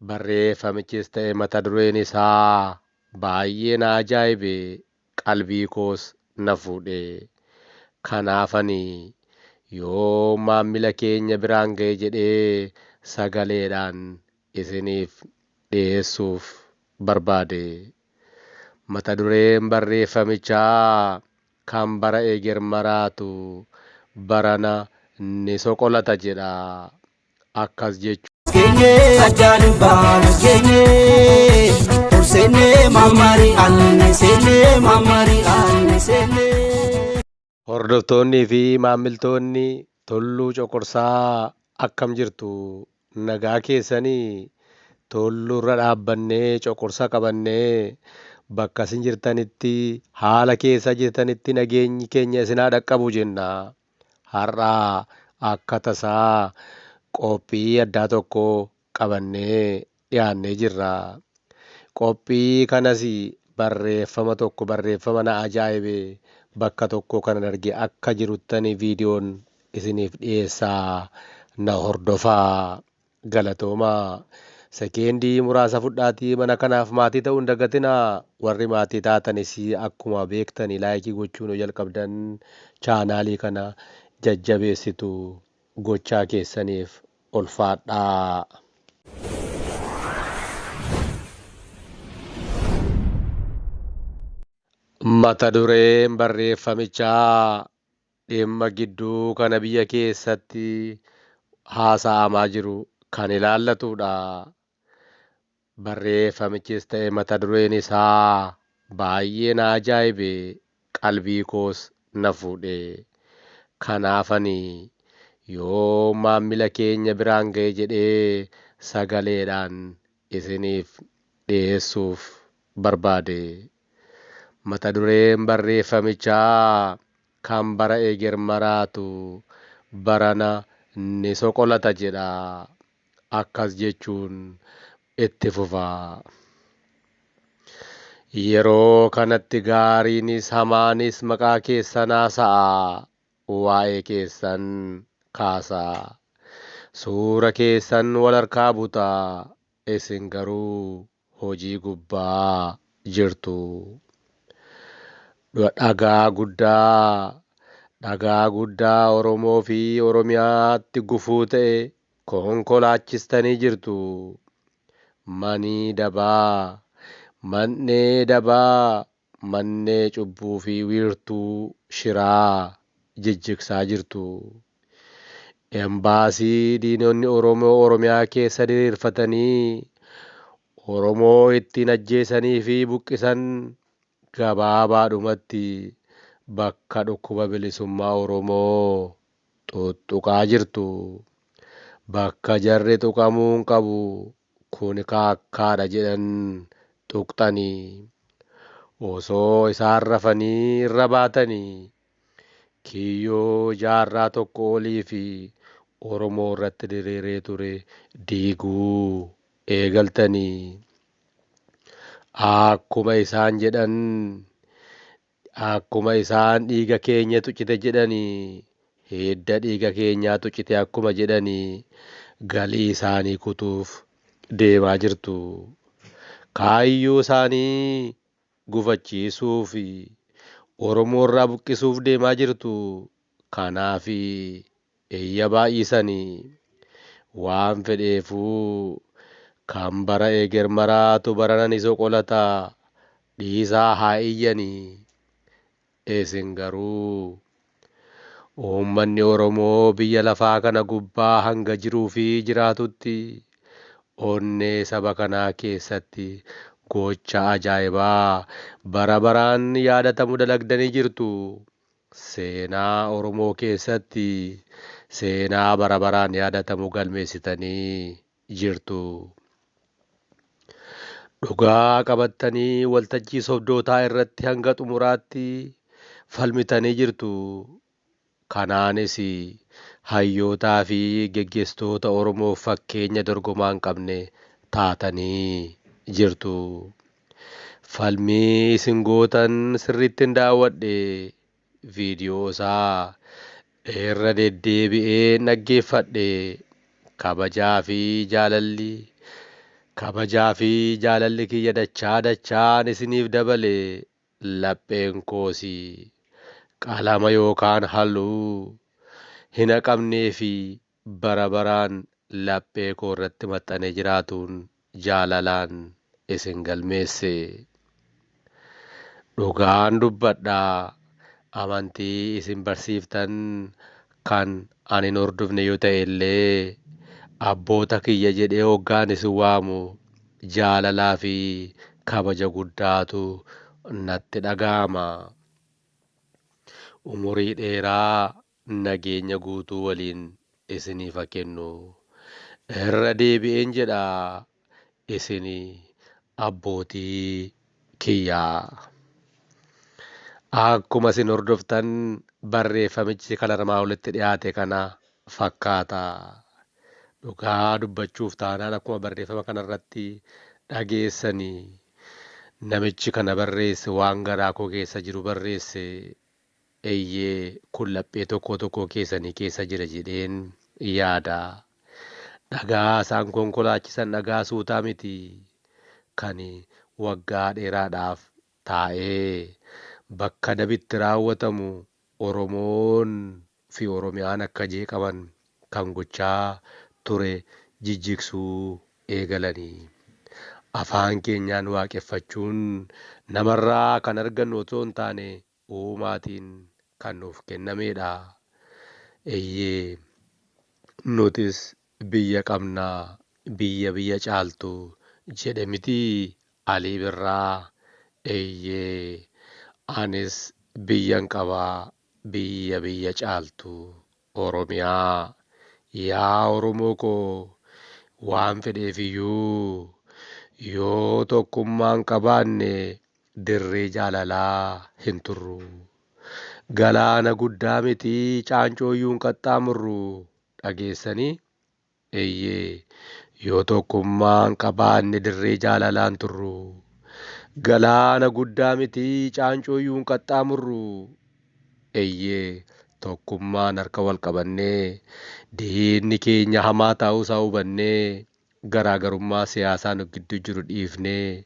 Barreeffamichis ta'e mata dureen isaa baay'ee na ajaa'ibe, qalbii koos na fuudhe. Kanaafani yoo maammila keenya biraan ga'e jedhee sagaleedhaan isiniif dhiyeessuuf barbaade. Mata dureen barreeffamichaa kan bara eger maraatu barana ni soqolata jedha. Akkas jechuudha. Kenye ajaa'ib baala kenye tursene mamari anne sene mamari anne sene. Hordoftoonnii fi maammiltoonni Tulluu Coqorsaa akkam jirtu? Nagaa keessanii tulluurra dhaabbannee coqorsa qabannee bakka isin jirtanitti haala keessa jirtanitti nageenyi keenya isin haa dhaqqabu jenna. Har'aa akka tasaa qophii addaa tokko qabannee dhiyaannee jirra. Qophii kanas barreeffama na ajaa'ibe bakka tokko kanan arge akka jiruttani viidiyoon isiniif dhiyeessaa na hordofaa. Galatoomaa. Sekeendii muraasa fudhaatii mana kanaaf maatii ta'uu hin dagatinaa. Warri maatii taatanis akkuma beektani laayikii gochuun yoo jalqabdan chaanaalii kana jajjabeessitu. Gochaa keessaniif ulfaadhaa. Mata dureen barreeffamichaa dhimma gidduu kana biyya keessatti haasa'amaa jiru kan ilaallatudha. Barreeffamichis ta'e mata dureen isaa baay'ee na ajaa'ibe, qalbii koos na fuudhe. Kanaafani yoo maammila keenya biraan ga'e jedhee sagaleedhaan isiniif dhiyeessuuf barbaade. Mata dureen barreeffamichaa kan bara eger maraatu barana ni soqolata jedha. Akkas jechuun itti fufa. Yeroo kanatti gaariinis hamaanis maqaa keessan haasa'a. Waa'ee keessan kaasaa. Suura keessan wal harkaa butaa. Isin garuu hojii gubbaa jirtu. Dhagaa guddaa Oromoo fi Oromiyaatti gufuu ta'e konkolaachistanii jirtu. Manii dabaa, mannee dabaa, mannee cubbuu fi wiirtuu shiraa jijjigsaa jirtu. Embaasii diinonni Oromoo Oromiyaa keessa diriirfatanii Oromoo ittiin ajjeesanii fi buqqisan gabaabaadhumatti bakka dhukkuba bilisummaa Oromoo tuttuqaa jirtu. Bakka jarri tuqamuu hin qabu kun kaakkaadha jedhan tuqxanii. Osoo isaan rafanii irra baatanii kiyyoo jaarraa tokko olii fi Oromoo irratti diriiree ture diiguu eegaltanii. Akkuma isaan jedhan, akkuma isaan dhiiga keenya tucite jedhanii, hidda dhiiga keenyaa tucite akkuma jedhanii galii isaanii kutuuf deemaa jirtu. Kaayyoo isaanii gufachiisuu fi Oromoo irraa buqqisuuf deemaa jirtu. Kanaaf iyya baay'isanii waan fedheefuu kan bara eger maraatu barana ni soqolata. Dhiisaa haa iyyanii. Isin garuu uummanni Oromoo biyya lafaa kana gubbaa hanga jiruu fi jiraatutti onnee saba kanaa keessatti gocha ajaa'ibaa bara baraan yaadatamu dalagdanii jirtu. Seenaa Oromoo keessatti seenaa bara baraan yaadatamu galmeessitanii jirtu. Dhugaa qabattanii waltajjii sobdootaa irratti hanga xumuraatti falmitanii jirtu. Kanaanis hayyootaa fi geggeessitoota Oromoof fakkeenya dorgomaa hin qabne taatanii jirtu. Falmii isin gootan sirriittiin daawwadhe. Viidiyoo isaa irra deddeebi'ee dhaggeeffadhe. Kabajaa fi jaalalli Kabajaa fi jaalalli kiyya dachaan isiniif dabale lapheen koosii qalama yookaan halluu hin haqamnee fi bara baraan laphee koo irratti maxxanee jiraatuun jaalalaan isin galmeesse. Dhugaan dubbadhaa amantii isin barsiiftan kan ani hin hordofne yoo ta'e illee abboota kiyya jedhee hoggaan isin waamu jaalalaa fi kabaja guddaatu natti dhaga'ama. Umurii dheeraa nageenya guutuu waliin isiniif haa kennu. Irra deebi'een jedha isin abbootii kiyyaa. Akkuma isin hordoftan barreeffamichi kan armaan olitti dhiyaate kana fakkaata. Dhugaa dubbachuuf taanaan akkuma barreeffama kanarratti dhageessanii namichi kana barreesse waan garaa koo keessa jiru barreesse eeyyee kun laphee tokko keessanii keessa jira jedheen yaada. Dhagaa isaan konkolaachisan dhagaa suutaa miti kan waggaa dheeraadhaaf taa'ee bakka dabitti raawwatamu Oromoon fi Oromiyaan akka jeeqaman kan gochaa ture jijjigsuu eegalanii. Afaan keenyaan waaqeffachuun namarraa kan argannu otoo hin taane uumaatiin kan nuuf kennamedha. Eeyyee nutis biyya qabnaa biyya caaltu jedhe miti Alii Birraa. Eeyyee anis biyyan qabaa biyya caaltu Oromiyaa. Yaa Oromoo koo waan fedheefiyyuu yoo tokkummaan qabaanne dirree jaalalaa hin turru. Galaana guddaa miti caancooyyuu hin qaxxaamurru dhageessanii. Eeyyee yoo tokkummaan qabaanne dirree jaalalaa hin turru. Galaana guddaa miti caancooyyuu hin qaxxaamurru. Eeyyee tokkummaan harka wal qabannee diinni keenya hamaa ta'uusaa hubannee garaagarummaa siyaasaa nu gidduu jiru dhiifnee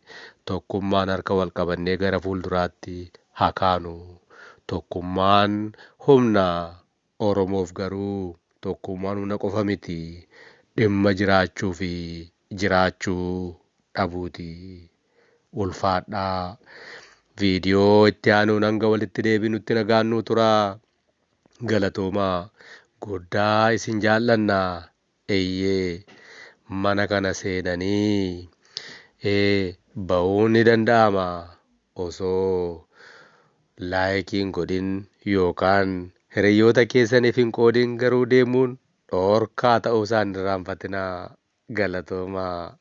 tokkummaan harka wal qabannee gara fuulduraatti haa kaanu. Tokkummaan humna. Oromoof garuu tokkummaan humna qofa miti. Dhimma jiraachuu fi jiraachuu dhabuuti. Ulfaadhaa. Viidiyoo itti aanuun hanga walitti deebinutti nagaannuu turaa. Galatoomaa guddaa isin jaallannaa. Eeyyee mana kana seenanii ba'uun ni danda'ama osoo laayikiin godhin yookaan hiriyoota keessaniif hin qoodin garuu deemuun dhorkaa ta'uu isaa hin irraanfatinaa. Galatoomaa.